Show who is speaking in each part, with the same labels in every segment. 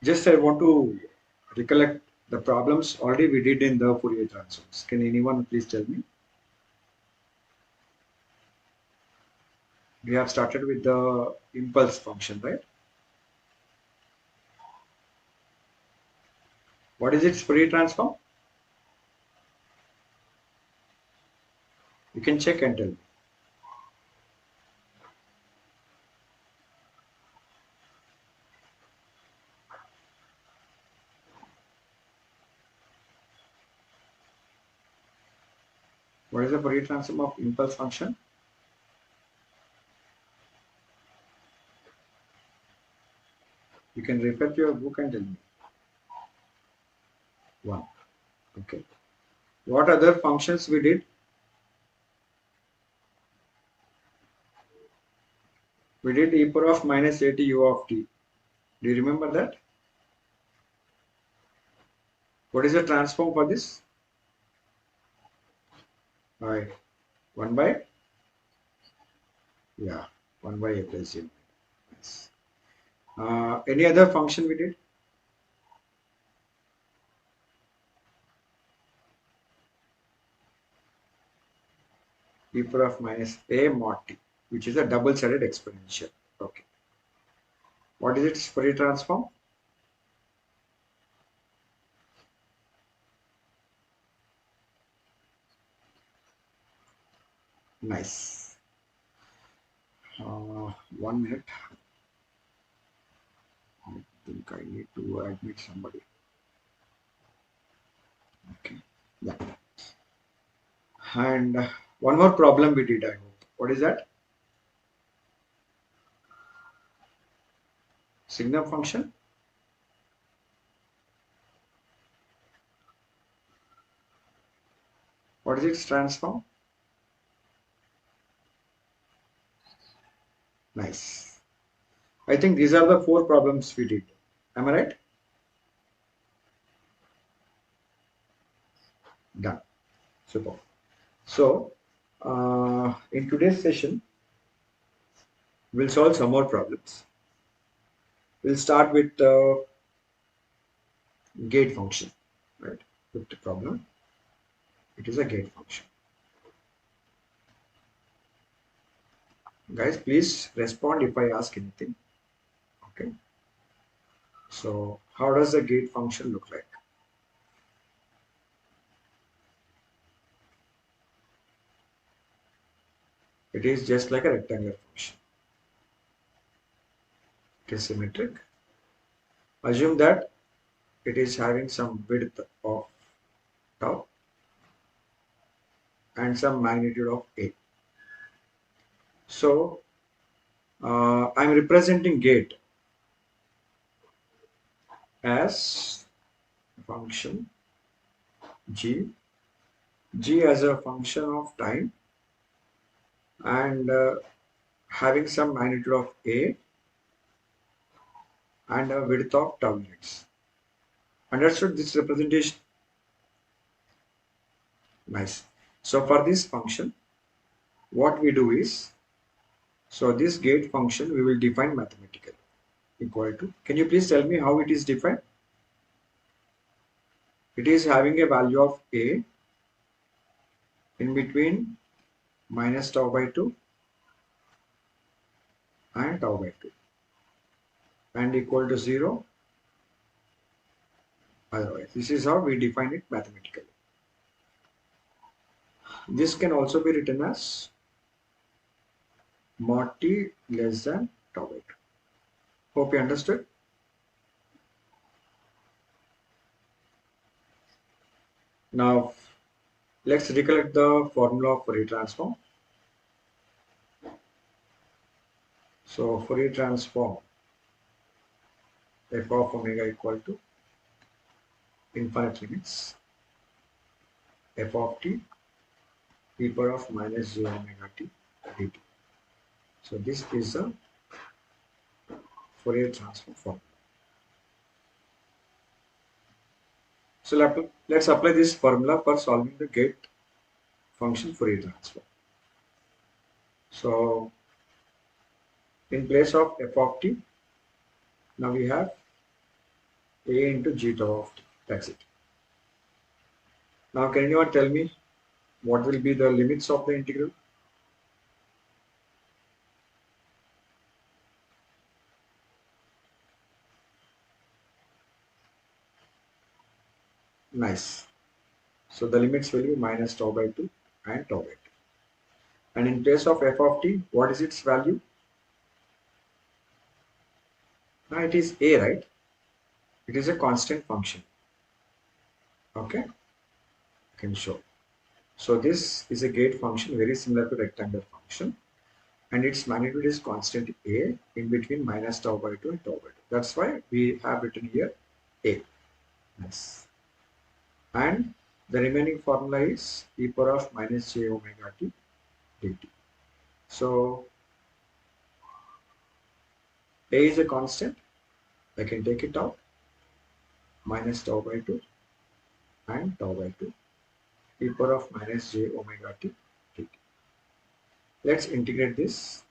Speaker 1: Just I want to recollect the problems already we did in the Fourier transforms. Can anyone please tell me? We have started with the impulse function, right? What is its Fourier transform? You can check and tell me. What is the Fourier transform of impulse function? You can refer to your book and tell me. One. Okay. What other functions we did? We did e power of minus at u of t. Do you remember that? What is the transform for this? Right. 1 by? Yeah. 1 by a plus u. Yes. Any other function we did? E power of minus a mod t, which is a double-sided exponential. Okay. What is its Fourier transform? Nice. 1 minute. I think I need to admit somebody. Okay. Yeah. And one more problem we did, I hope. What is that? Signal function. What is its transform? Nice. I think these are the 4 problems we did. Am I right? Done. Super. So, in today's session, we'll solve some more problems. We'll start with gate function, right? With the problem, it is a gate function. Guys, please respond if I ask anything. Okay. So, how does the gate function look like? It is just like a rectangular function. It is symmetric. Assume that it is having some width of tau and some magnitude of a. So, I'm representing gate as a function g, g as a function of time and having some magnitude of a and a width of tau units. Understood this representation? Nice. So for this function, what we do is, so this gate function we will define mathematically equal to, can you please tell me how it is defined? It is having a value of a in between minus tau by 2 and tau by 2 and equal to 0 otherwise. This is how we define it mathematically. This can also be written as mod t less than tau by 2. Hope you understood. Now let's recollect the formula of Fourier transform. So Fourier transform f of omega equal to infinite limits f of t e power of minus j omega t dt. So this is the Fourier transform formula. So let's apply this formula for solving the gate function Fourier transform. So in place of f of t, now we have A into g tau of t. That's it. Now can anyone tell me what will be the limits of the integral? Nice. So the limits will be minus tau by 2 and tau by 2. And in case of f of t, what is its value? Now it is a, right? It is a constant function. Okay, I can show. So this is a gate function very similar to rectangular function, and its magnitude is constant a in between minus tau by 2 and tau by 2. That's why we have written here a. Yes. And the remaining formula is e power of minus j omega t dt. So a is a constant. I can take it out, minus tau by 2 and tau by 2 e power of minus j omega t dt. Let's integrate this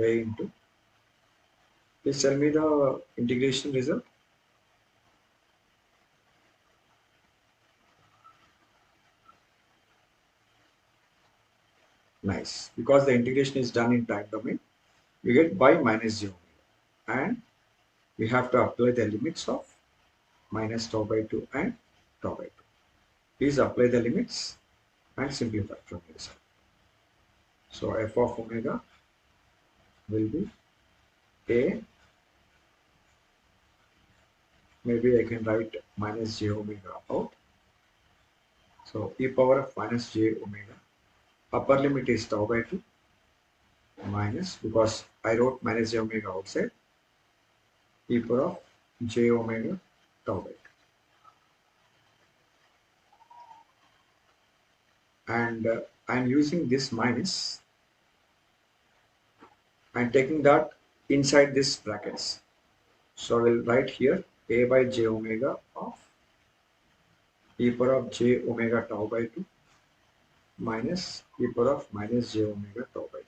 Speaker 1: a into. Please tell me the integration result. Nice. Because the integration is done in time domain, we get by minus j omega. And we have to apply the limits of minus tau by 2 and tau by 2. Please apply the limits and simplify from your side. So f of omega will be a, maybe I can write minus j omega out. So e power of minus j omega. Upper limit is tau by 2 minus, because I wrote minus j omega outside, e power of j omega tau by 2. And I'm using this minus and taking that inside this brackets. So I will write here a by j omega of e power of j omega tau by 2 minus e power of minus j omega tau by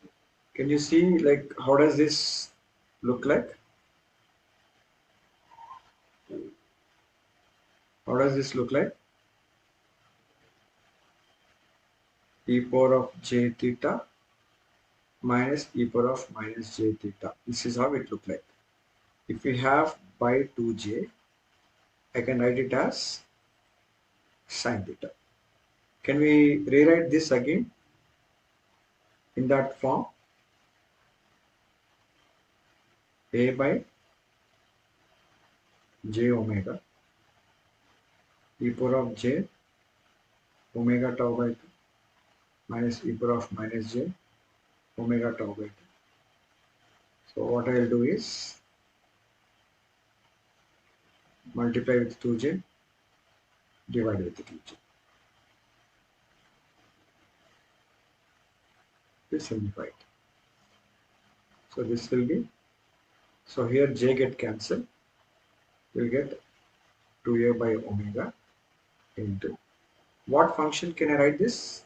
Speaker 1: 2. Can you see like how does this look like? How does this look like? E power of j theta minus e power of minus j theta. This is how it look like. If we have by 2j, I can write it as sine theta. Can we rewrite this again in that form? A by j omega e power of j omega tau by 2 minus e power of minus j omega tau by 2. So what I will do is multiply with 2j, divide with 2j. Please simplify it. So this will be, so here j get cancelled. We'll get 2a by omega into, what function can I write this?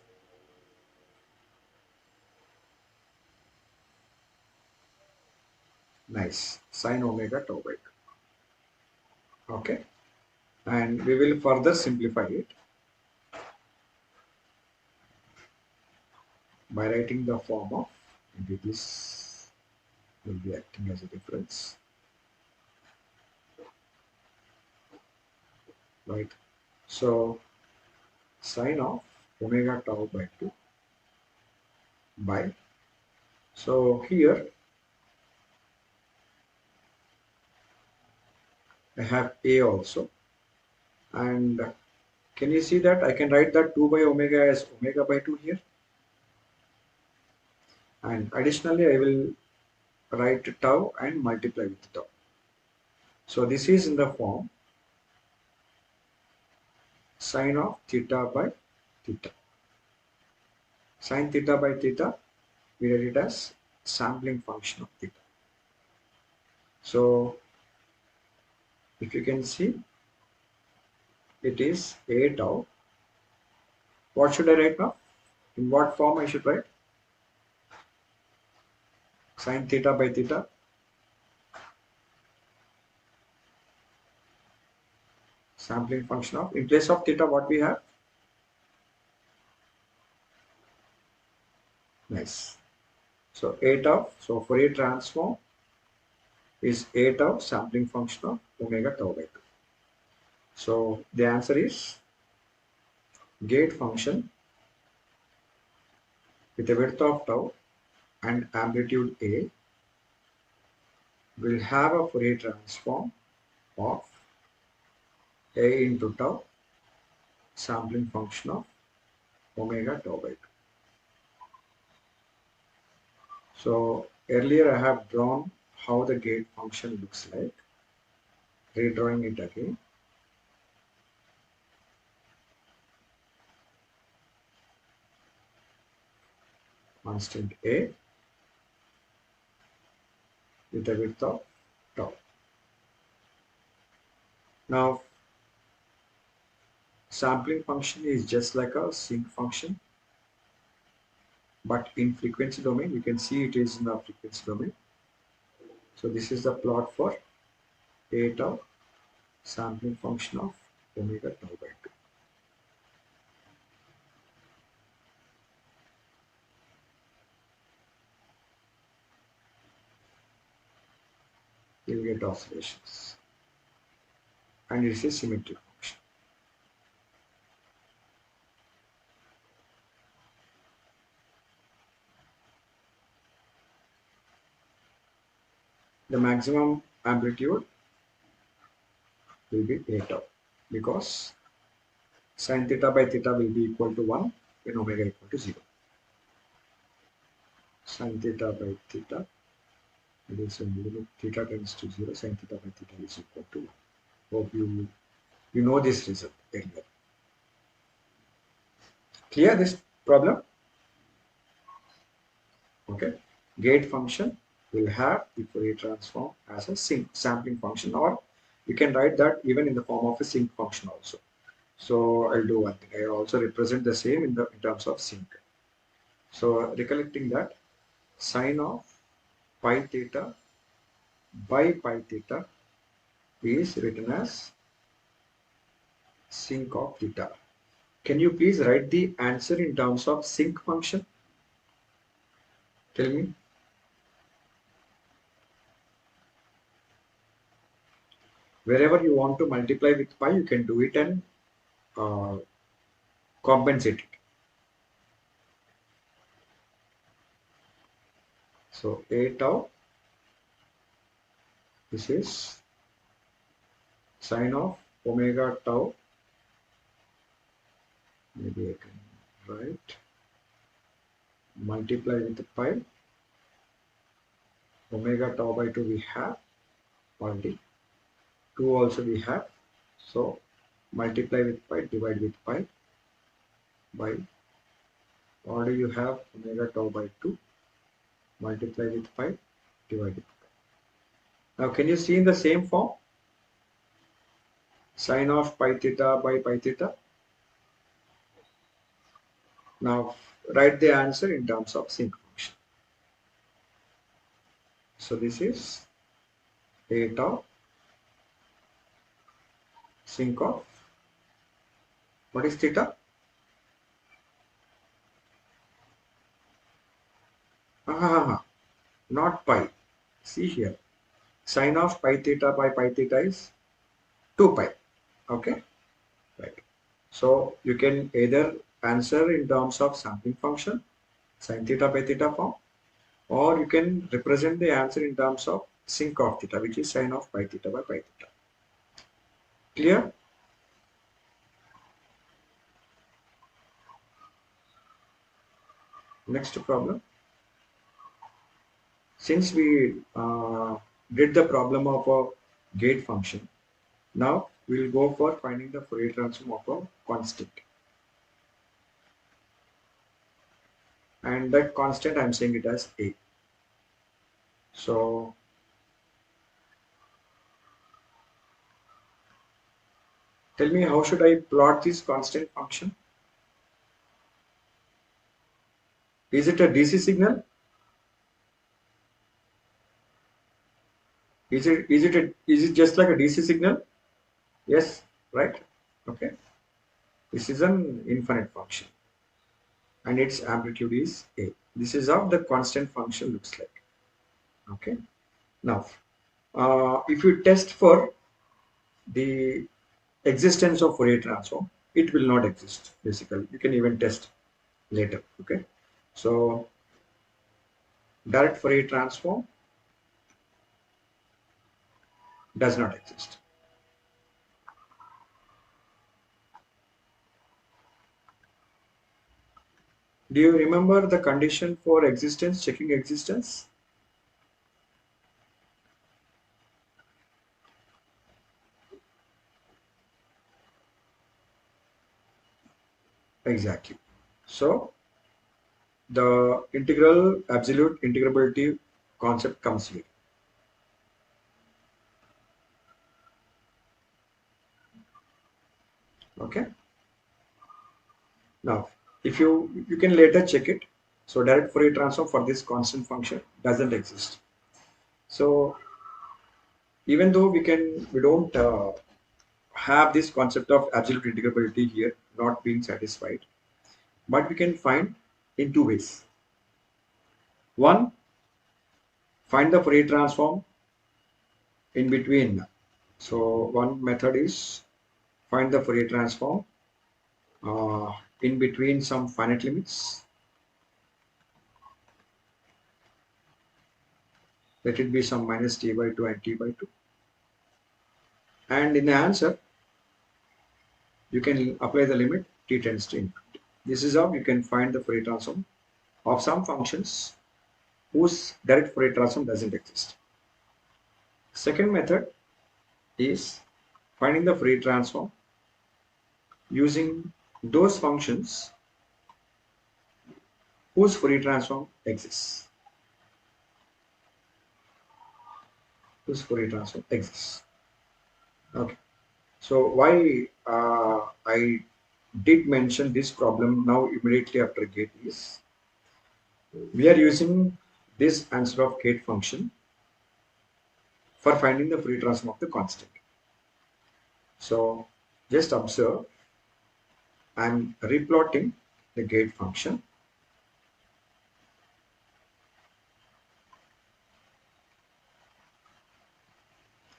Speaker 1: Nice, sine omega tau by 2. Okay, and we will further simplify it by writing the form of, maybe this will be acting as a difference, right? So sine of omega tau by 2 by, so here I have a also, and can you see that I can write that 2 by omega as omega by 2 here, and additionally I will write tau and multiply with tau. So this is in the form sine of theta by theta. Sine theta by theta, we write it as sampling function of theta. So if you can see, it is a tau. What should I write now? In what form I should write? Sine theta by theta Sampling function of, in place of theta, what we have? Nice. So 8 of, so Fourier transform is 8 of sampling function of omega tau by 2. So the answer is gate function with a width of tau and amplitude A will have a Fourier transform of A into tau sampling function of omega tau by 2. So earlier I have drawn how the gate function looks like. Redrawing it again. Constant A with a width of tau. Now sampling function is just like a sinc function, but in frequency domain. You can see it is in the frequency domain. So this is the plot for A tau sampling function of omega tau by 2. You will get oscillations. And it is a symmetric function. The maximum amplitude will be A tau because sin theta by theta will be equal to 1 when omega equal to 0. Sin theta by theta, it is when limit theta tends to 0, sin theta by theta is equal to 1. Hope you know this result earlier. Clear this problem? Okay. Gate function will have the Fourier transform as a sampling function, or you can write that even in the form of a sinc function also. So I'll do one thing. I also represent the same in terms of sinc. So recollecting that sine of pi theta by pi theta is written as sinc of theta. Can you please write the answer in terms of sinc function? Tell me. Wherever you want to multiply with pi, you can do it and compensate it. So A tau, this is sine of omega tau. Maybe I can write multiply with pi. Omega tau by 2 we have already. 2 also we have. So multiply with pi, divide with pi by already you have omega tau by 2. Multiply with pi, divide with pi. Now can you see in the same form? Sine of pi theta by pi theta. Now write the answer in terms of sinc function. So this is A tau sinc of, what is theta? Not pi. See here. Sine of pi theta by pi theta is 2 pi. Okay. Right. So you can either answer in terms of sampling function, sin theta by theta form, or you can represent the answer in terms of sinc of theta, which is sine of pi theta by pi theta. Clear? Next problem. Since we did the problem of a gate function, now we will go for finding the Fourier transform of a constant. And that constant I am saying it as A. So tell me, how should I plot this constant function? Is it a DC signal? Is it just like a DC signal? Yes. right? Okay, this is an infinite function and its amplitude is a. This is how the constant function looks like. Okay, now if you test for the existence of Fourier transform, it will not exist basically. You can even test later. Okay, so direct Fourier transform does not exist. Do you remember the condition for existence, checking existence? Exactly. So the integral absolute integrability concept comes here. Okay. Now, if you can later check it. So direct Fourier transform for this constant function doesn't exist. So even though we don't have this concept of absolute integrability here not being satisfied, but we can find in two ways. One, find the Fourier transform in between. So one method is find the Fourier transform uh, in between some finite limits. Let it be some minus t by 2 and t by 2. And in the answer, you can apply the limit t tends to infinity. This is how you can find the Fourier transform of some functions whose direct Fourier transform doesn't exist. Second method is finding the Fourier transform using those functions whose Fourier transform exists. Whose Fourier transform exists. Okay. So why I did mention this problem now immediately after gate is we are using this answer of gate function for finding the Fourier transform of the constant. So just observe, I'm replotting the gate function.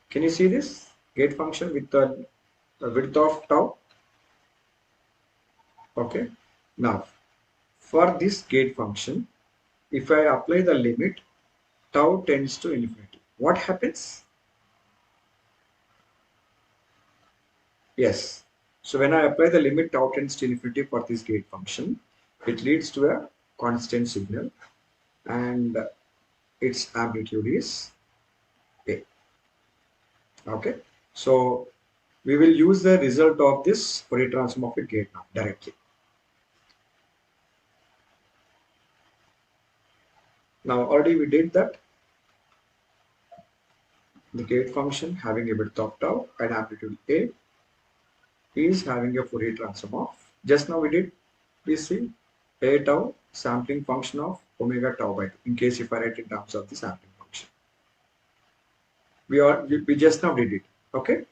Speaker 1: Can you see this gate function with the width of tau? Okay. Now for this gate function, if I apply the limit tau tends to infinity, what happens? Yes. So when I apply the limit tau tends to infinity for this gate function, it leads to a constant signal and its amplitude is A. Okay. So we will use the result of this Fourier transform of a gate now directly. Now already we did that. The gate function having a width of tau and amplitude A is having a Fourier transform of, just now we did, please see, A tau sampling function of omega tau by 2 in case if I write in terms of the sampling function. We just now did it. Okay.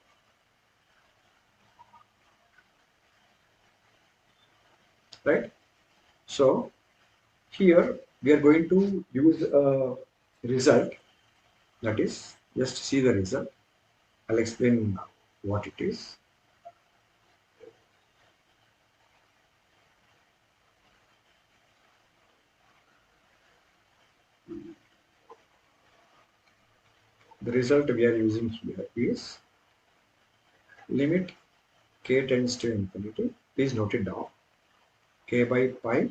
Speaker 1: Right. So here we are going to use a result, that is just see the result. I'll explain what it is. The result we are using here is limit k tends to infinity. Please note it down. K by pi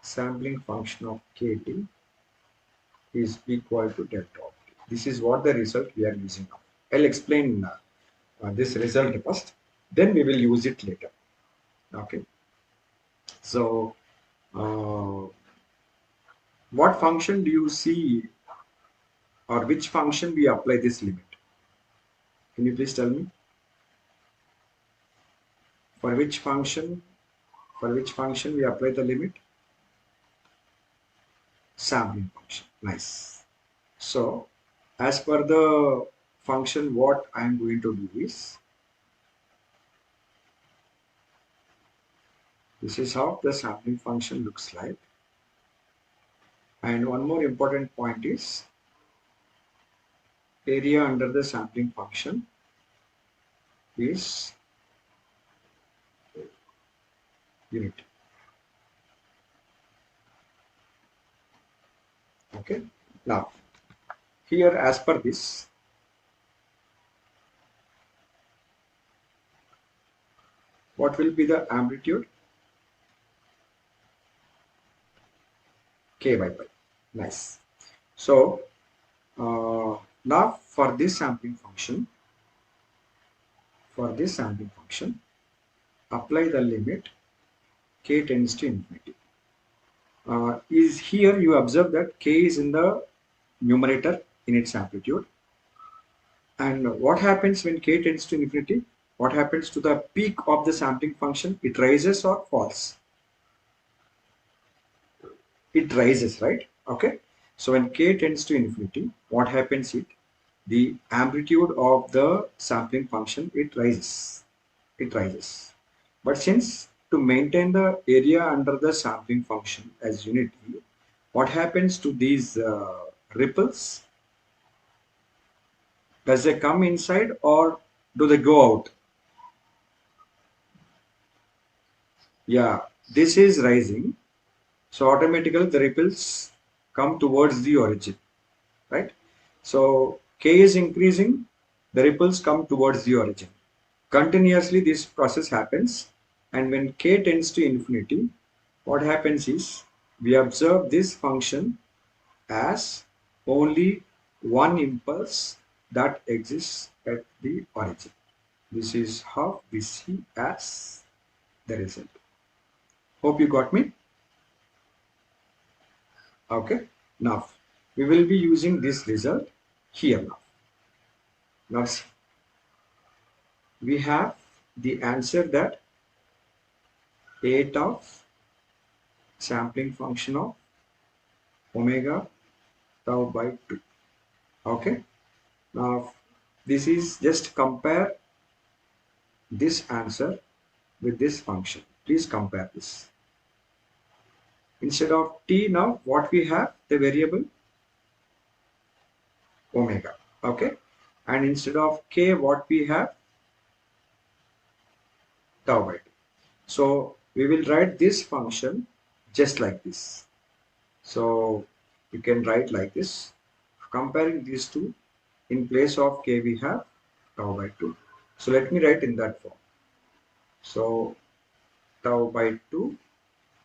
Speaker 1: sampling function of kt is equal to delta of t. This is what the result we are using now. I'll explain this result first, then we will use it later. Okay. So, what function do you see, or which function we apply this limit? Can you please tell me? For which function? For which function we apply the limit? Sampling function. Nice. So, as per the function, what I am going to do is This is how the sampling function looks like. And one more important point is area under the sampling function is unit. Okay. Now, here as per this, what will be the amplitude? K by pi. Nice. So, now for this sampling function, apply the limit k tends to infinity. Is here you observe that k is in the numerator in its amplitude. And what happens when k tends to infinity? What happens to the peak of the sampling function? It rises or falls? It rises, right? Okay. So when k tends to infinity, what happens is the amplitude of the sampling function, it rises. It rises. But since to maintain the area under the sampling function as unity, what happens to these ripples? Does they come inside or do they go out? Yeah, this is rising. So automatically the ripples come towards the origin, right? So K is increasing, the ripples come towards the origin. Continuously this process happens, and when K tends to infinity, what happens is we observe this function as only one impulse that exists at the origin. This is how we see as the result. Hope you got me. Okay. Now we will be using this result here now. Now see, we have the answer that 8 of sampling function of omega tau by 2. Okay. Now this is just compare this answer with this function. Please compare this. Instead of t, now what we have? The variable omega. Okay. And instead of k, what we have? Tau by 2. So we will write this function just like this. So you can write like this. Comparing these two, in place of k we have tau by 2. So let me write in that form. So tau by 2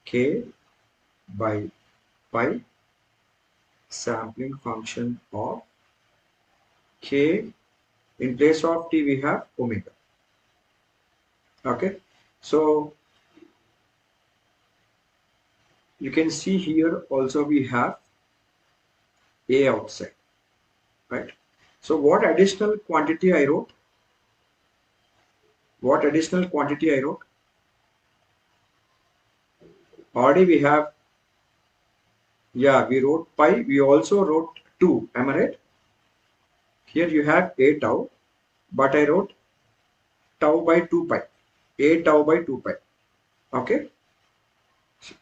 Speaker 1: k by pi sampling function of k, in place of t we have omega. Okay, so you can see here also we have a outside, right? So what additional quantity I wrote? What additional quantity I wrote? Already we have, yeah, we wrote pi, we also wrote 2, am I right? Here you have a tau, but I wrote tau by 2 pi, a tau by 2 pi. Okay,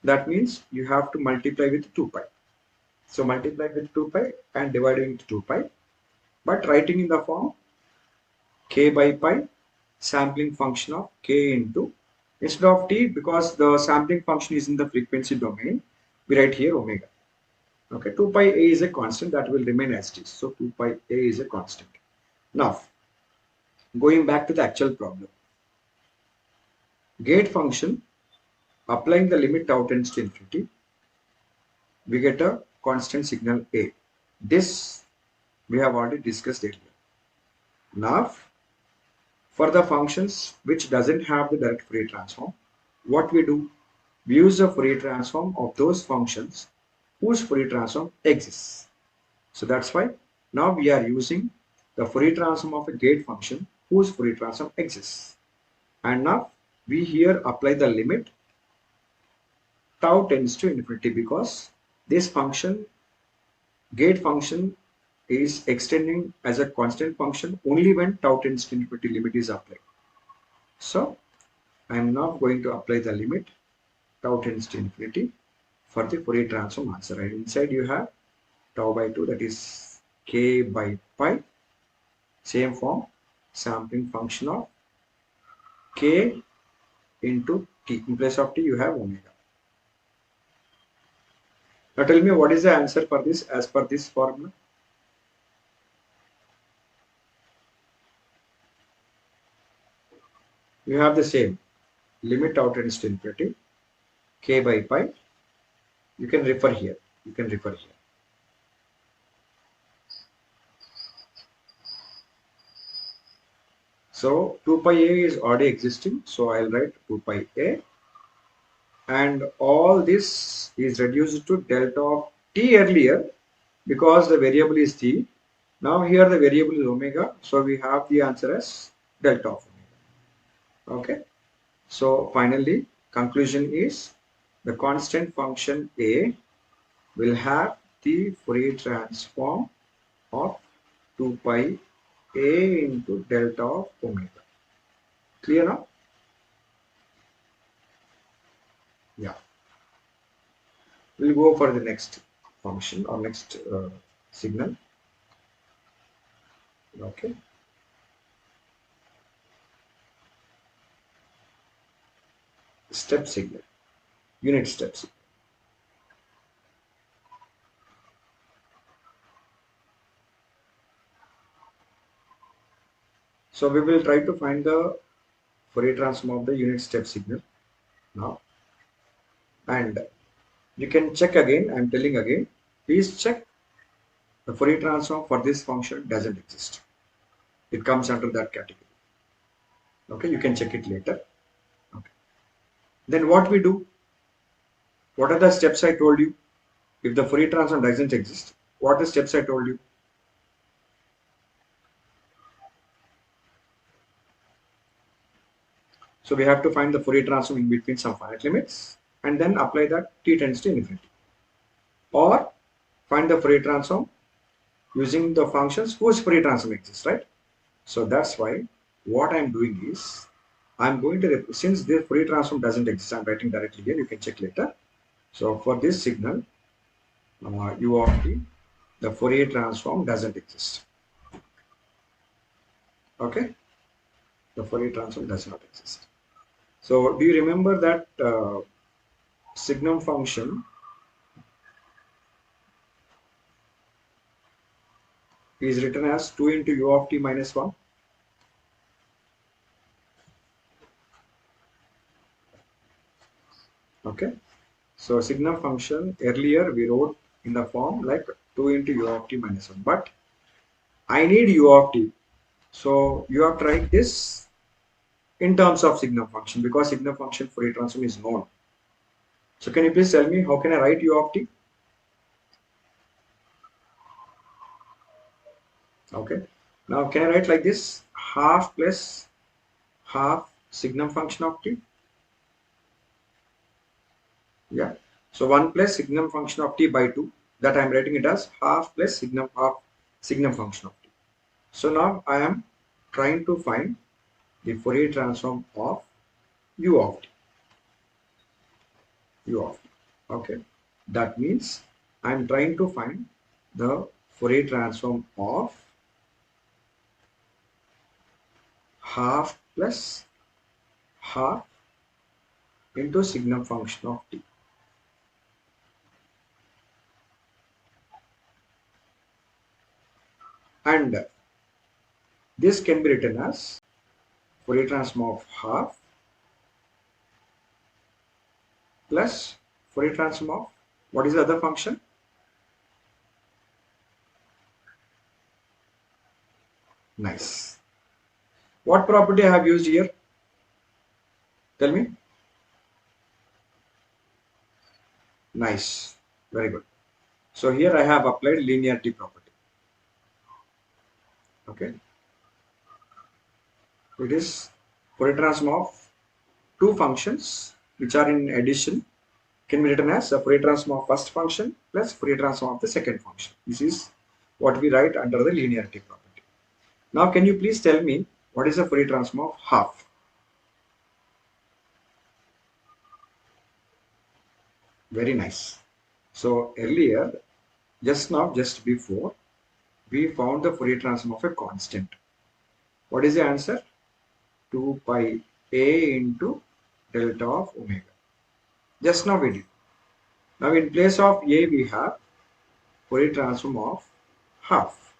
Speaker 1: that means you have to multiply with 2 pi. So multiply with 2 pi and dividing with 2 pi, but writing in the form k by pi sampling function of k into, instead of t, because the sampling function is in the frequency domain, we write here omega. Okay, 2 pi a is a constant that will remain as it is. So 2 pi a is a constant. Now, going back to the actual problem. Gate function, applying the limit tau tends to infinity, we get a constant signal a. This we have already discussed earlier. Now, for the functions which doesn't have the direct Fourier transform, what we do? We use the Fourier transform of those functions whose Fourier transform exists. So that's why now we are using the Fourier transform of a gate function whose Fourier transform exists. And now we here apply the limit tau tends to infinity, because this function, gate function, is extending as a constant function only when tau tends to infinity limit is applied. So I am now going to apply the limit tau tends to infinity for the Fourier transform answer. And inside you have tau by 2, that is k by pi, same form, sampling function of k into t. In place of t you have omega. Now tell me what is the answer for this as per this formula? You have the same limit tau tends to infinity, k by pi. You can refer here. You can refer here. So 2 pi a is already existing. So I'll write 2 pi a. And all this is reduced to delta of t earlier because the variable is t. Now here the variable is omega. So we have the answer as delta of omega. Okay. So finally, conclusion is the constant function a will have the Fourier transform of 2 pi a into delta of omega. Clear now? Yeah. We'll go for the next function or next signal. Okay. Step signal, unit steps. So we will try to find the Fourier transform of the unit step signal now. And you can check again, I'm telling again, please check the Fourier transform for this function doesn't exist. It comes under that category. Okay, you can check it later. Okay. Then what we do? What are the steps I told you? If the Fourier transform doesn't exist, what are the steps I told you? So we have to find the Fourier transform in between some finite limits and then apply that t tends to infinity. Or find the Fourier transform using the functions whose Fourier transform exists, right? So that's why what I'm doing is I'm going to, since the Fourier transform doesn't exist, I'm writing directly here, you can check later. So for this signal, u of t, the Fourier transform doesn't exist. Okay, the Fourier transform does not exist. So do you remember that signum function is written as 2 into u of t minus 1? Okay, so signum function earlier we wrote in the form like 2 into u of t minus 1, but I need u of t. So you have to write this in terms of signum function because signum function Fourier transform is known. So can you please tell me how can I write u of t? Okay, now can I write like this, half plus half signum function of t? Yeah, so 1 plus signum function of t by 2, that I am writing it as half plus signum function of t. So now I am trying to find the Fourier transform of u of t. U of t. Okay, that means I am trying to find the Fourier transform of half plus half into signum function of t. And this can be written as Fourier transform of half plus Fourier transform of what is the other function? Nice. What property I have used here? Tell me. Nice. Very good. So here I have applied linearity property. Okay. It is Fourier transform of two functions which are in addition can be written as a Fourier transform of first function plus Fourier transform of the second function. This is what we write under the linearity property. Now can you please tell me what is the Fourier transform of half? Very nice. So earlier, just now, just before, we found the Fourier transform of a constant. What is the answer? 2 pi a into delta of omega. Just now we did. Now in place of a we have Fourier transform of half.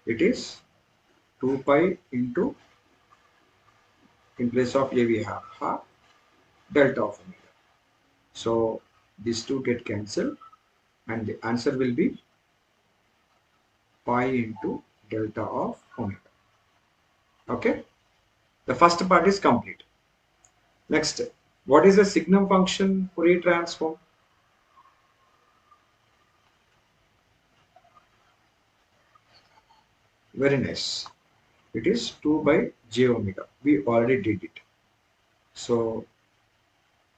Speaker 1: It is 2 pi into, in place of a we have half delta of omega. So these two get cancelled and the answer will be pi into delta of omega. Okay, the first part is complete. Next, what is the signum function Fourier transform? Very nice. It is 2 by j omega. We already did it. So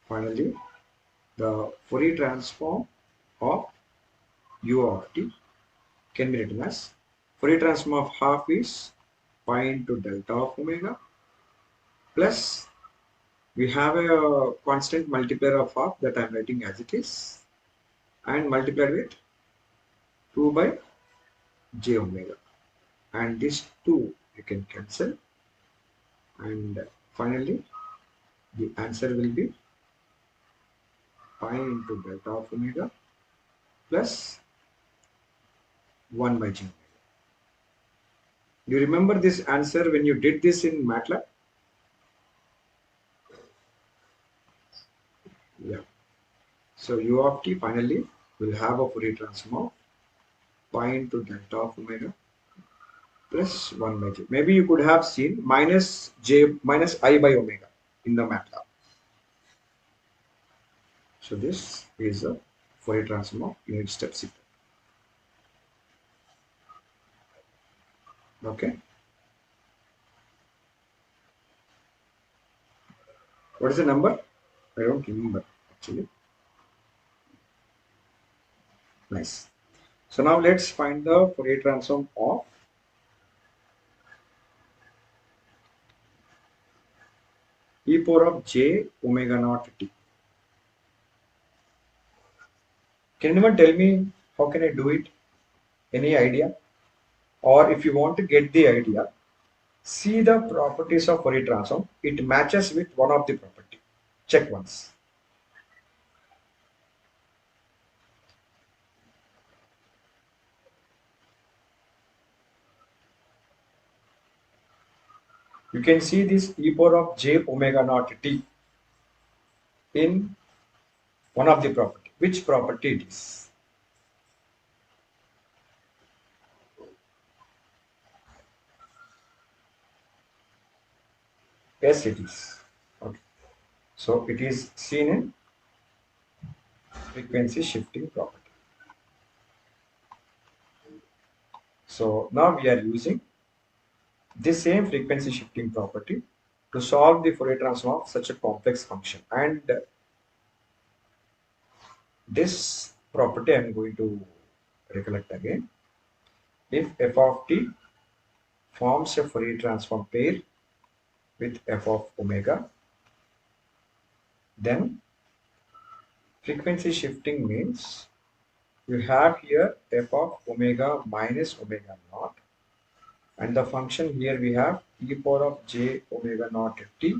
Speaker 1: finally, the Fourier transform of u of t can be written as Fourier transform of half is pi into delta of omega plus we have a constant multiplier of half that I am writing as it is and multiplied with 2 by j omega, and these two you can cancel, and finally the answer will be pi into delta of omega plus 1 by j omega. Do you remember this answer when you did this in MATLAB? Yeah. So u of t finally will have a Fourier transform of pi into delta of omega plus 1 by j. Maybe you could have seen minus j minus I by omega in the MATLAB. So this is a Fourier transform of unit step system. Okay. What is the number? I don't remember actually. Nice. So now let's find the Fourier transform of e power of j omega naught t. Can anyone tell me how can I do it? Any idea? Or if you want to get the idea, see the properties of Fourier transform. It matches with one of the property. Check once. You can see this e power of j omega naught t in one of the property. Which property it is? Yes, it is. Okay. So it is seen in frequency shifting property. So now we are using this same frequency shifting property to solve the Fourier transform of such a complex function. And this property I am going to recollect again. If f of t forms a Fourier transform pair with f of omega, then frequency shifting means you have here f of omega minus omega naught, and the function here we have e power of j omega naught t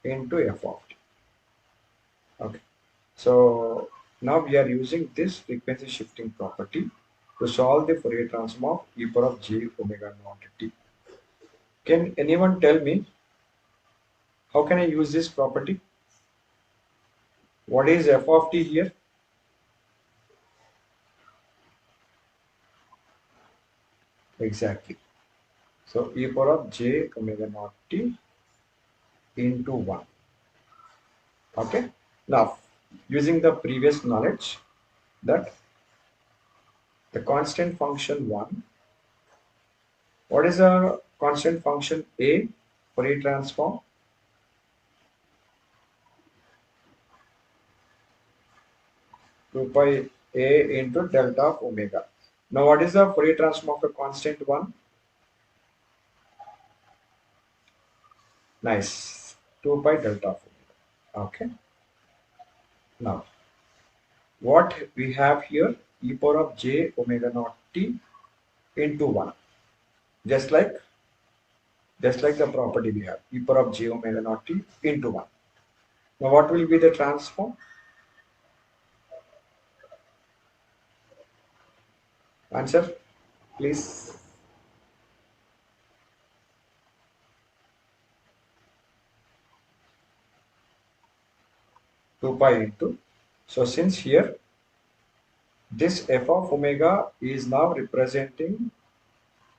Speaker 1: into f of t. Okay. So now we are using this frequency shifting property to solve the Fourier transform of e power of j omega naught t. Can anyone tell me how can I use this property? What is f of t here? Exactly. So e power of j omega naught t into 1. Okay. Now, using the previous knowledge that the constant function 1, what is a constant function a Fourier transform? 2 pi a into delta of omega. Now, what is the Fourier transform of a constant 1? Nice. 2 pi delta of omega. Okay. Now, what we have here, e power of j omega naught t into 1, just like the property we have, e power of j omega naught t into 1. Now what will be the transform? Answer, please. 2 pi into, so since here this f of omega is now representing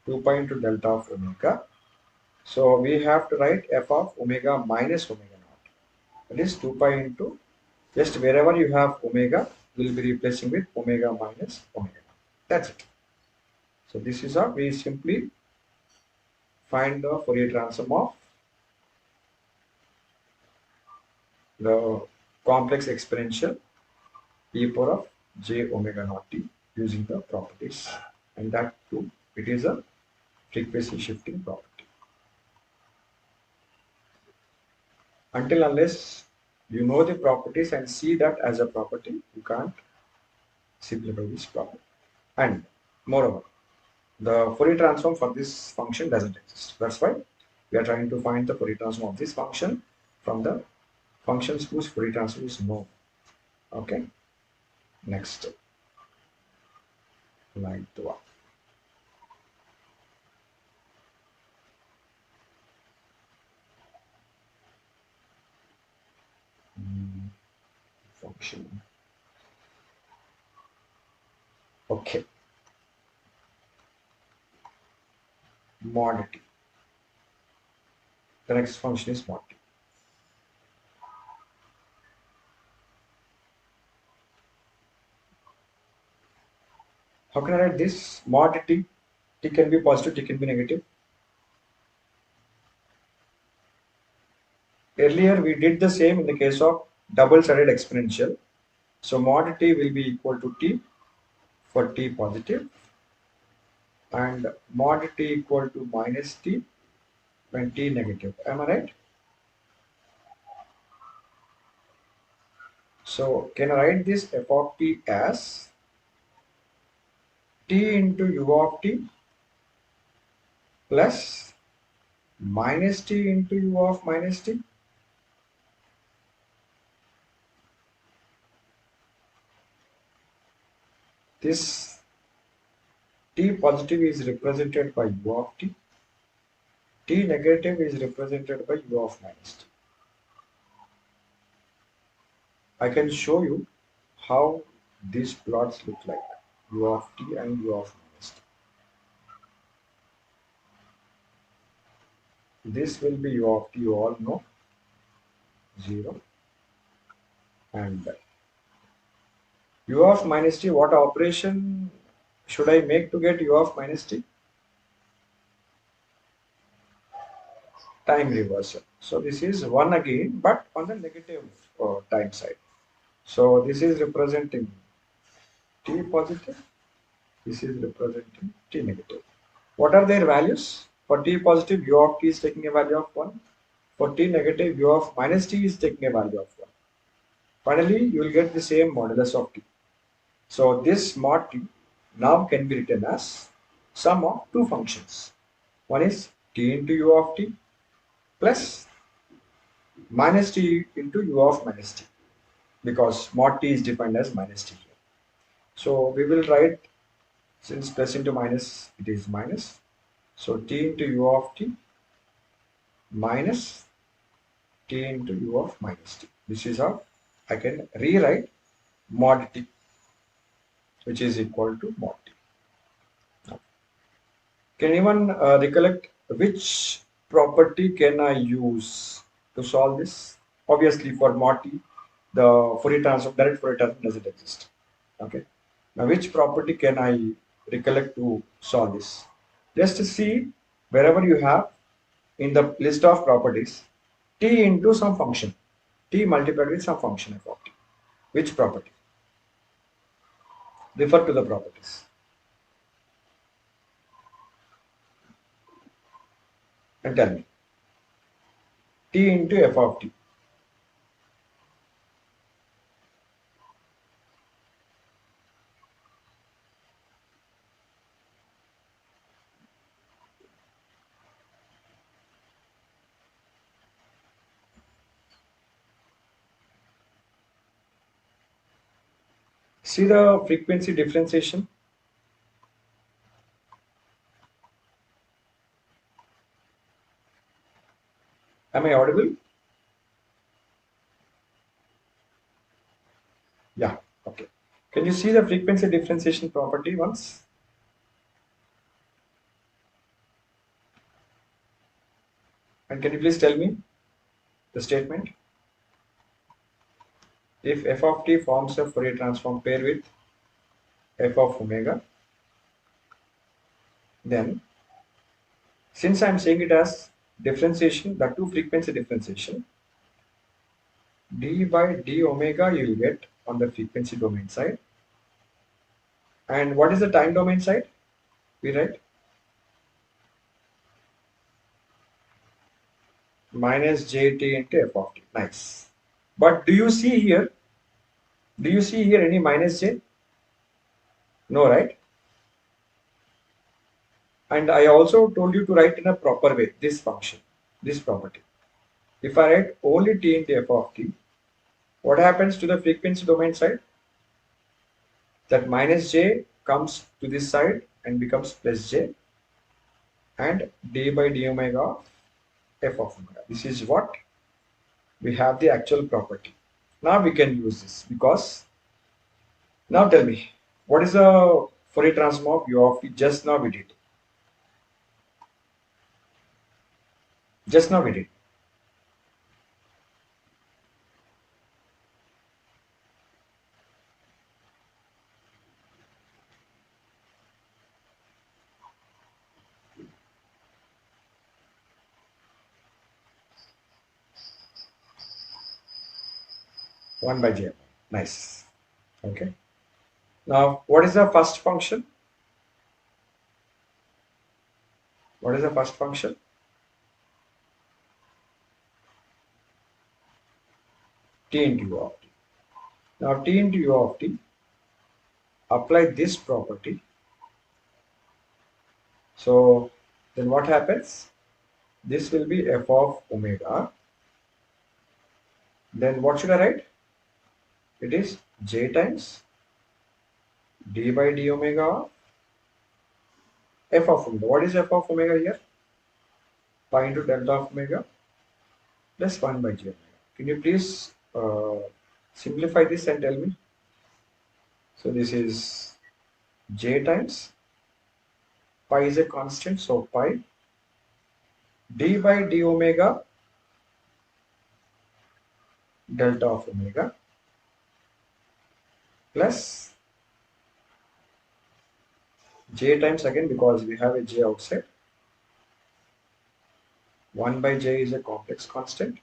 Speaker 1: 2 pi into delta of omega, so we have to write f of omega minus omega naught. That is 2 pi into, just wherever you have omega, we'll be replacing with omega minus omega naught. That's it. So this is how we simply find the Fourier transform of the complex exponential e power of j omega naught t using the properties, and that too it is a frequency shifting property. Until unless you know the properties and see that as a property, you can't simplify this problem. And moreover, the Fourier transform for this function doesn't exist. That's why we are trying to find the Fourier transform of this function from the functions whose Fourier transform is known. Okay, next, line 2. Function. Okay, mod t. The next function is mod t. How can I write this? Mod t. T can be positive, t can be negative. Earlier we did the same in the case of double-sided exponential. So mod t will be equal to t for t positive, and mod t equal to minus t when t negative. Am I right? So can I write this f of t as t into u of t plus minus t into u of minus t? This t positive is represented by u of t, t negative is represented by u of minus t. I can show you how these plots look like, u of t and u of minus t. This will be u of t, you all know, 0, and u of minus t, what operation should I make to get u of minus t? Time reversal. So this is 1 again, but on the negative time side. So this is representing t positive, this is representing t negative. What are their values? For t positive, u of t is taking a value of 1. For t negative, u of minus t is taking a value of 1. Finally, you will get the same modulus of t. So this mod t now can be written as sum of two functions. One is t into u of t plus minus t into u of minus t, because mod t is defined as minus t here. So we will write, since plus into minus it is minus, so t into u of t minus t into u of minus t. This is how I can rewrite mod t, which is equal to mod t. Now, can anyone recollect which property can I use to solve this? Obviously, for mod t, the Fourier transform, direct Fourier transform doesn't exist. Okay. Now, which property can I recollect to solve this? Just to see, wherever you have in the list of properties, t into some function, t multiplied with some function f of t. Which property? Refer to the properties and tell me. T into f of t. See the frequency differentiation. Am I audible? Yeah. Okay. Can you see the frequency differentiation property once? And can you please tell me the statement? If f of t forms a Fourier transform pair with f of omega, then since I'm saying it as differentiation, the two frequency differentiation, d by d omega you will get on the frequency domain side. And what is the time domain side? We write minus jt into f of t. Nice. But do you see here any minus j? No, right? And I also told you to write in a proper way this function, this property. If I write only t into f of t, what happens to the frequency domain side? That minus j comes to this side and becomes plus j, and d by d omega of f of omega. This is what we have the actual property. Now we can use this because now tell me what is the Fourier transform of u of t? Just now we did. Just now we did. One by j. Nice. Okay. Now what is the first function? What is the first function? T into u of t. Now t into u of t, apply this property. So then what happens? This will be f of omega. Then what should I write? It is j times d by d omega of f of omega. What is f of omega here? Pi into delta of omega plus 1 by j omega. Can you please simplify this and tell me? So this is j times pi is a constant, so pi d by d omega delta of omega plus j times again because we have a j outside. 1 by j is a complex constant.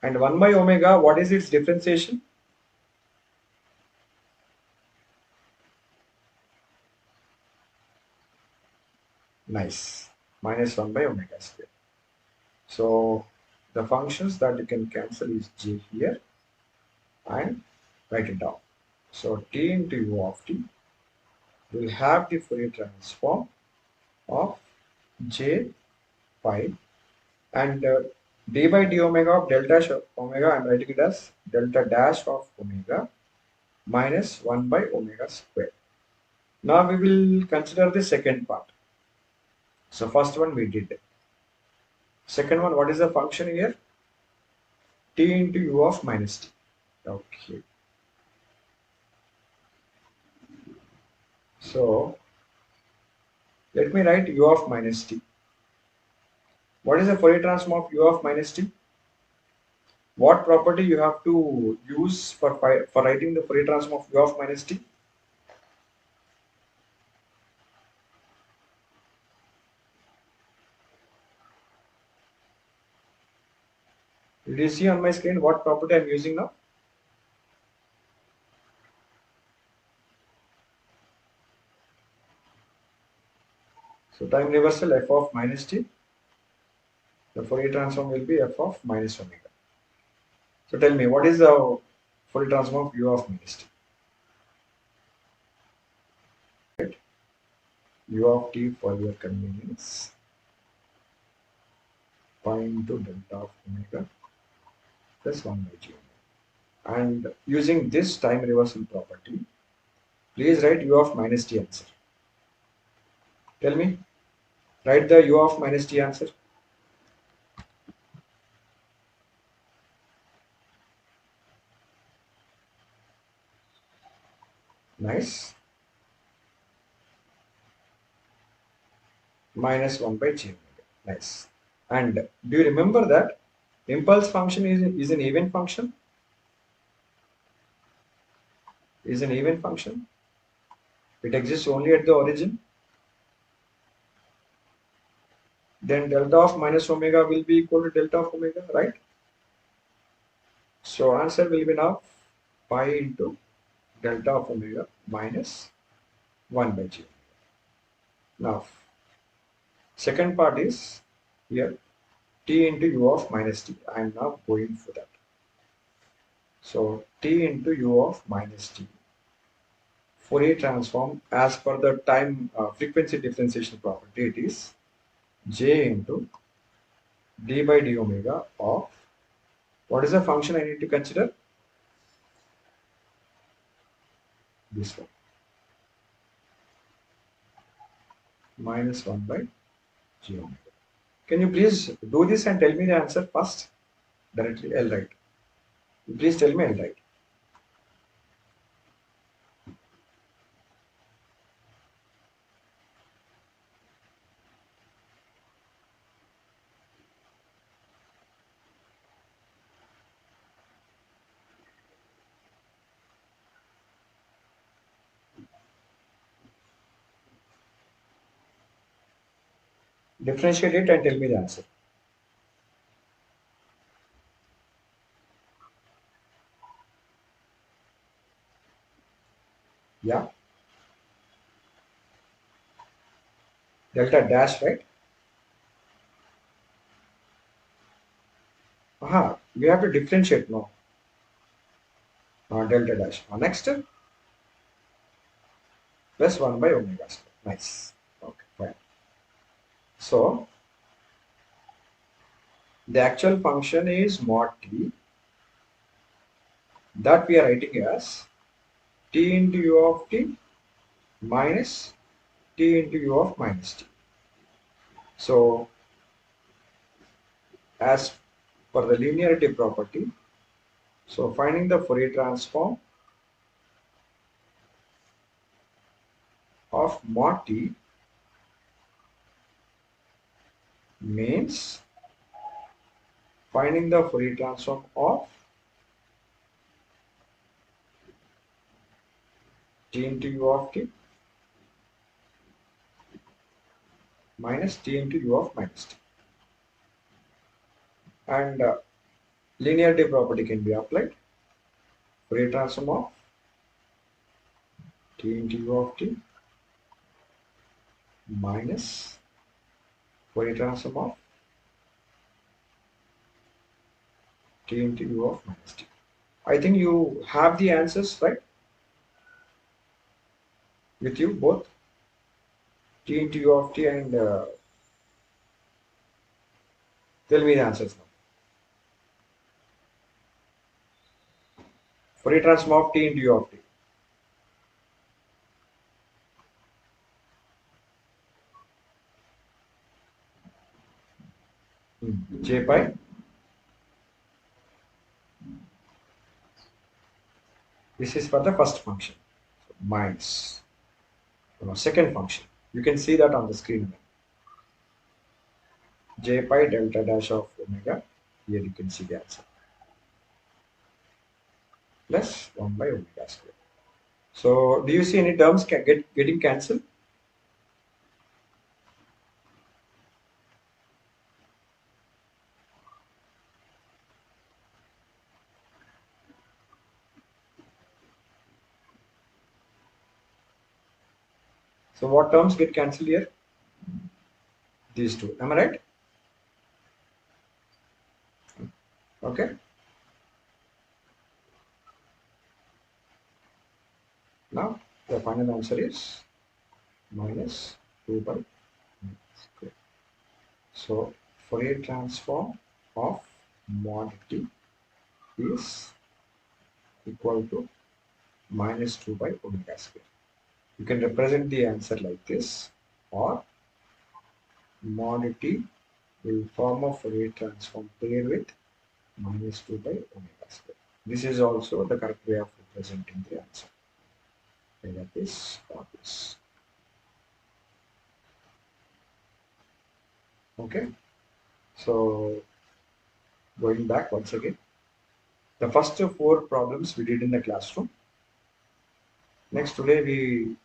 Speaker 1: And 1 by omega, what is its differentiation? Nice. Minus 1 by omega square. So the functions that you can cancel is j here and write it down. So t into u of t will have the Fourier transform of j pi and d by d omega of delta omega, I am writing it as delta dash of omega minus 1 by omega square. Now we will consider the second part. So first one we did. Second one, what is the function here? T into u of minus t. Okay. So let me write u of minus t. What is the Fourier transform of u of minus t? What property you have to use for writing the Fourier transform of u of minus t? Did you see on my screen what property I am using now? So time reversal f of minus t. The Fourier transform will be f of minus omega. So tell me, what is the Fourier transform of u of minus t? Right? U of t for your convenience. Pi into delta of omega plus 1 by g omega. And using this time reversal property, please write u of minus t answer. Tell me, write the u of minus t answer. Nice. Minus 1 by j omega. Nice. And do you remember that impulse function is an even function? Is an even function. It exists only at the origin. Then delta of minus omega will be equal to delta of omega, right? So answer will be now pi into delta of omega minus 1 by j. Now, second part is here t into u of minus t. I am now going for that. So t into u of minus t. Fourier transform as per the time frequency differentiation property, it is j into d by d omega of what is the function I need to consider? This one, minus 1 by j omega. Can you please do this and tell me the answer first? Directly, I'll write. Please tell me, I'll write. Differentiate it and tell me the answer. Yeah, delta dash, right? Aha, we have to differentiate now. Delta dash. Next, plus 1 by omega square. Nice. Okay, fine. So, the actual function is mod t that we are writing as t into u of t minus t into u of minus t. So, as per the linearity property, so finding the Fourier transform of mod t means finding the Fourier transform of t into u of t minus t into u of minus t. And linearity property can be applied. Fourier transform of t into u of t minus Fourier transform of t into u of minus t. I think you have the answers, right? With you both t into u of t and tell me the answers now. Fourier transform of t into u of t. J pi this is for the first function, so minus second function. You can see that on the screen. J pi delta dash of omega. Here you can see the answer. Plus 1 by omega square. So do you see any terms getting cancelled? So what terms get cancelled here? These two. Am I right? Okay. Now the final answer is minus 2 by square. So Fourier transform of mod t is equal to minus 2 by omega square. You can represent the answer like this, or mod t will form a Fourier transform pair with minus 2 by omega square. This is also the correct way of representing the answer. And that is or this. Okay. So going back once again, the first four problems we did in the classroom. Next today we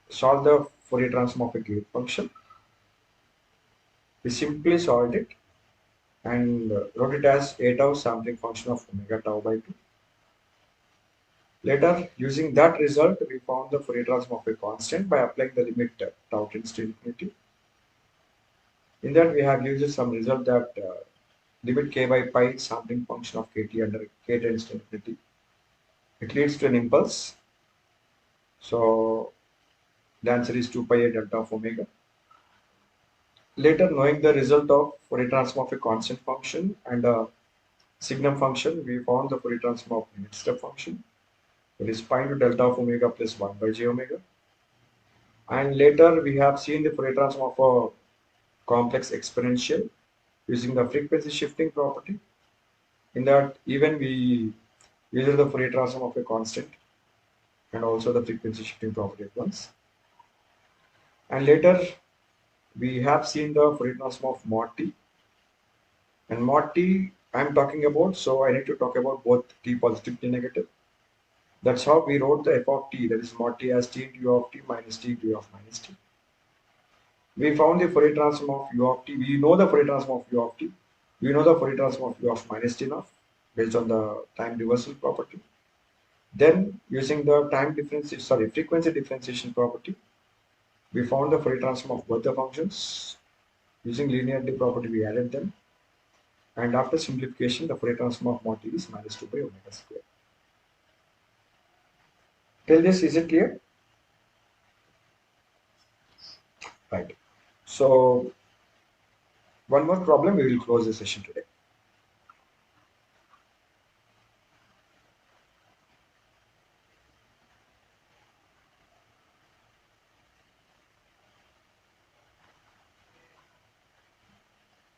Speaker 1: solve the Fourier transform of a gate function. We simply solved it and wrote it as a tau sampling function of omega tau by 2. Later, using that result, we found the Fourier transform of a constant by applying the limit tau tends to infinity. In that, we have used some result that limit k by pi sampling function of kt under k tends to infinity. It leads to an impulse. So the answer is 2 pi a delta of omega. Later, knowing the result of Fourier transform of a constant function and a signum function, we found the Fourier transform of unit step function. It is pi into delta of omega plus 1 by j omega. And later, we have seen the Fourier transform of a complex exponential using the frequency shifting property. In that, even we use the Fourier transform of a constant and also the frequency shifting property at once. And later, we have seen the Fourier transform of mod t. And mod t, I'm talking about, so I need to talk about both t positive, t negative. That's how we wrote the f of t, that is mod t as t into u of t minus t into u of minus t. We found the Fourier transform of u of t. We know the Fourier transform of u of t. We know the Fourier transform of u of minus t now based on the time reversal property. Then using the frequency differentiation property, we found the Fourier transform of both the functions. Using linearity property, we added them. And after simplification, the Fourier transform of mod t is minus 2 by omega square. Till this, is it clear? Right. So one more problem, we will close the session today.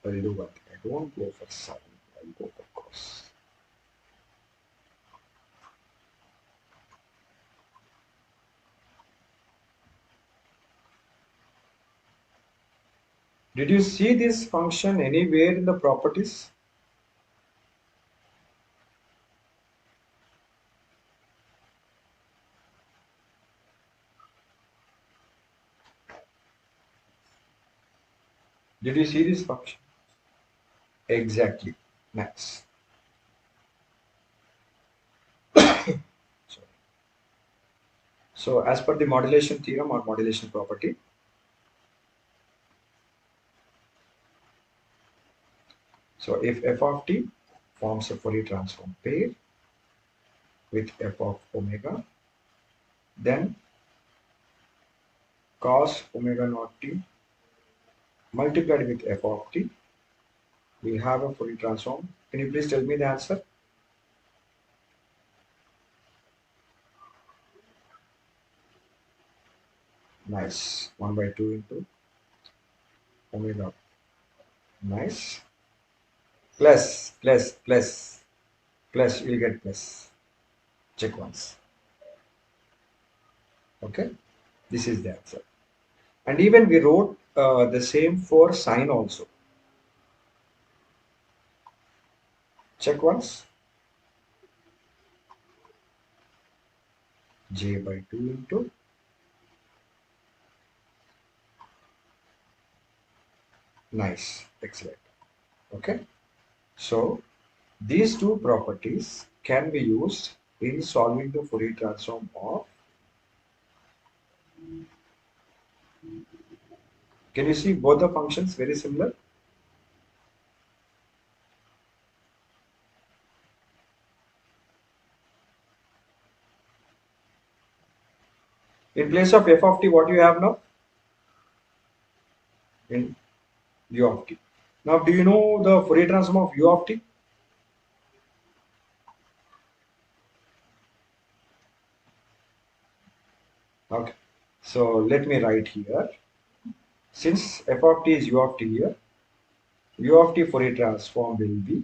Speaker 1: I'll do one thing. I don't go for sine, I'll go for cos. Did you see this function anywhere in the properties? Did you see this function? Exactly. Nice. Sorry. So as per the modulation theorem or modulation property, so if f of t forms a Fourier transform pair with f of omega, then cos omega naught t multiplied with f of t, we have a Fourier transform. Can you please tell me the answer? Nice. 1 by 2 into omega. Nice. Plus, you'll get plus. Check once. Okay. This is the answer. And even we wrote the same for sine also. Check once. J by 2 into nice. Excellent. Okay. So these two properties can be used in solving the Fourier transform of. Can you see both the functions very similar? In place of f of t, what do you have now? In u of t. Now, do you know the Fourier transform of u of t? Okay. So let me write here. Since f of t is u of t here, u of t Fourier transform will be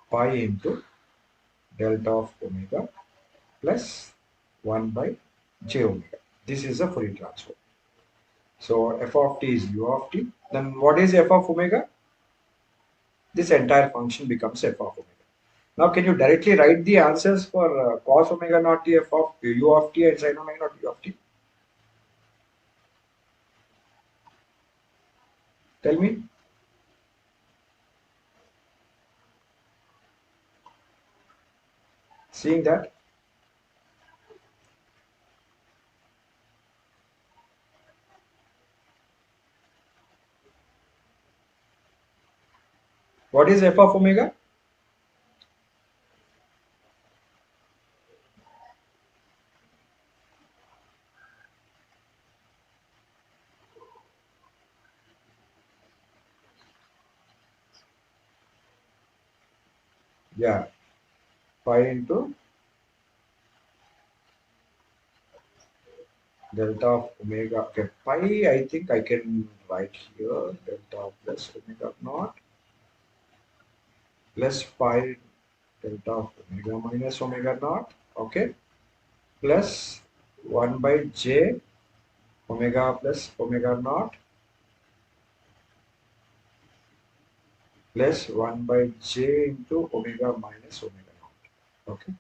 Speaker 1: pi into delta of omega plus 1 by j omega. This is a Fourier transform. So f of t is u of t. Then what is f of omega? This entire function becomes f of omega. Now can you directly write the answers for cos omega naught t f of u of t and sin omega naught u of t? Tell me. Seeing that, what is f of omega? Yeah, pi into delta of omega. Okay, pi I think I can write here delta plus omega naught plus pi delta of omega minus omega naught. Okay, plus 1 by j omega plus omega naught plus 1 by j into omega minus omega naught. Okay.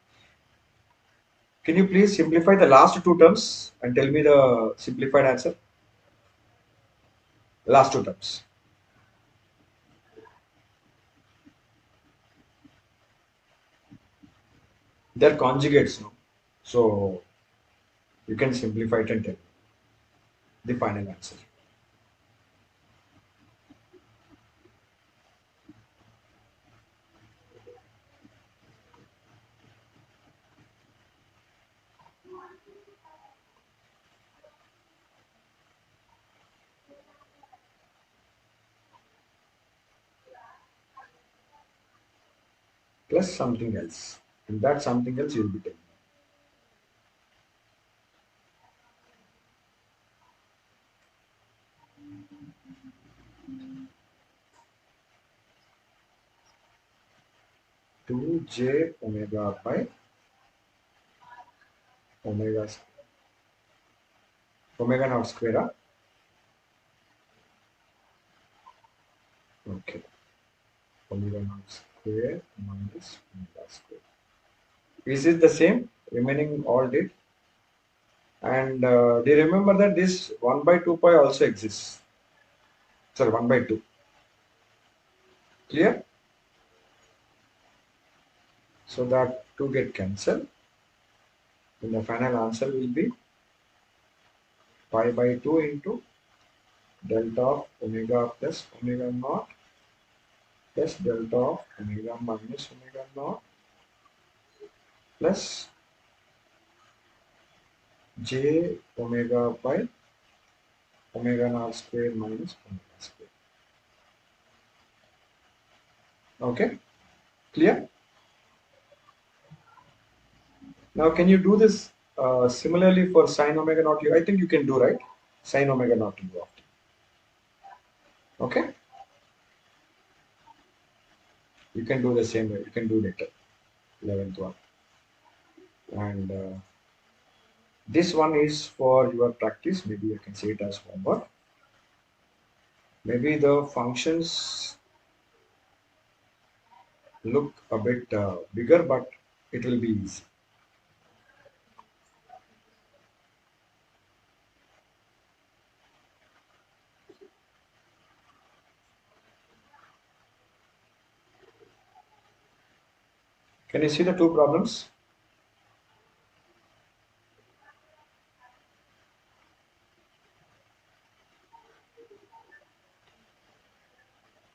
Speaker 1: Can you please simplify the last two terms and tell me the simplified answer? Last two terms. They're conjugates now. So you can simplify it and tell me the final answer. Plus something else. And that something else you'll be telling me. 2j omega by omega omega naught square. Okay. Omega naught square minus omega square. Is it the same? Remaining all did. And do you remember that this 1 by 2 pi also exists? Sorry, 1 by 2. Clear? So that 2 get cancelled. And the final answer will be pi by 2 into delta of omega plus omega naught plus delta of omega minus omega naught plus j omega by omega naught square minus omega square. Okay, clear? Now can you do this similarly for sine omega naught u? I think you can do, right? Sine omega naught u of t. Okay, you can do the same way. You can do later, 11th one. And this one is for your practice. Maybe you can say it as homework. Maybe the functions look a bit bigger, but it will be easy. Can you see the two problems?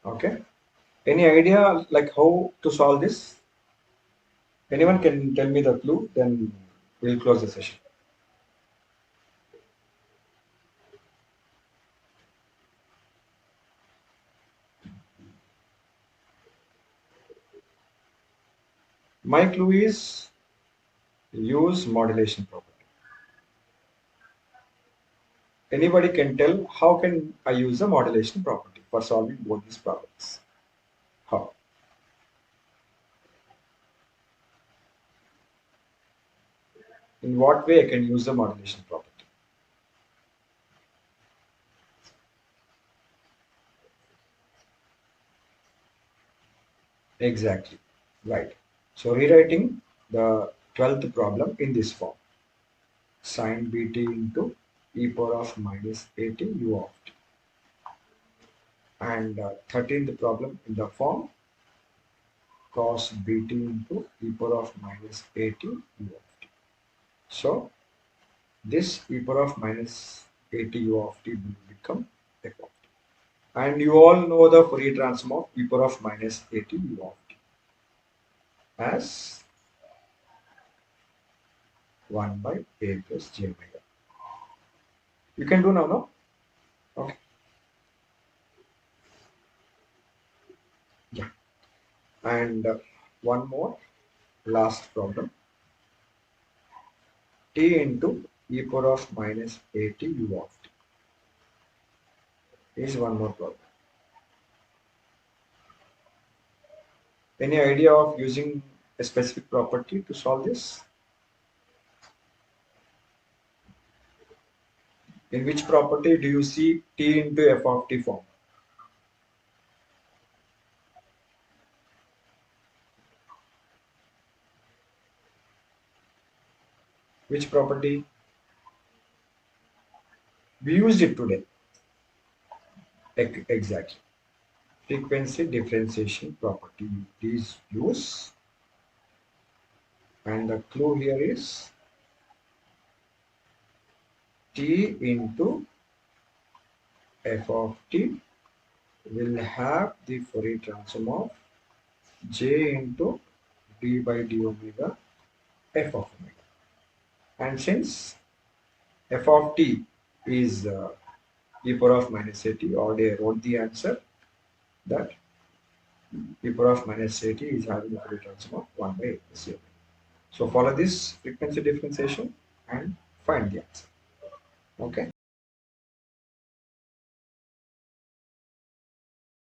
Speaker 1: Okay. Any idea like how to solve this? Anyone can tell me the clue, then we'll close the session. My clue is use modulation property. Anybody can tell how can I use the modulation property for solving both these problems? How? In what way I can use the modulation property? Exactly. Right. So rewriting the 12th problem in this form. Sine bt into e power of minus 80 u of t. And 13th problem in the form cos bt into e power of minus 80 u of t. So this e power of minus 80 u of t will become f of t. And you all know the Fourier transform of e power of minus 80 u of t as 1 by a plus j omega. You can do now, no? Okay. Yeah. And one more last problem. T into e power of minus 80 u of t is one more problem. Any idea of using a specific property to solve this? In which property do you see t into f of t form? Which property? We used it today. Exactly. Frequency differentiation property. Please use. And the clue here is t into f of t will have the Fourier transform of j into d by d omega f of omega. And since f of t is e power of minus 80, already I wrote the answer that e power of minus 80 is having a Fourier transform of 1 by 0. So follow this frequency differentiation and find the answer. Okay.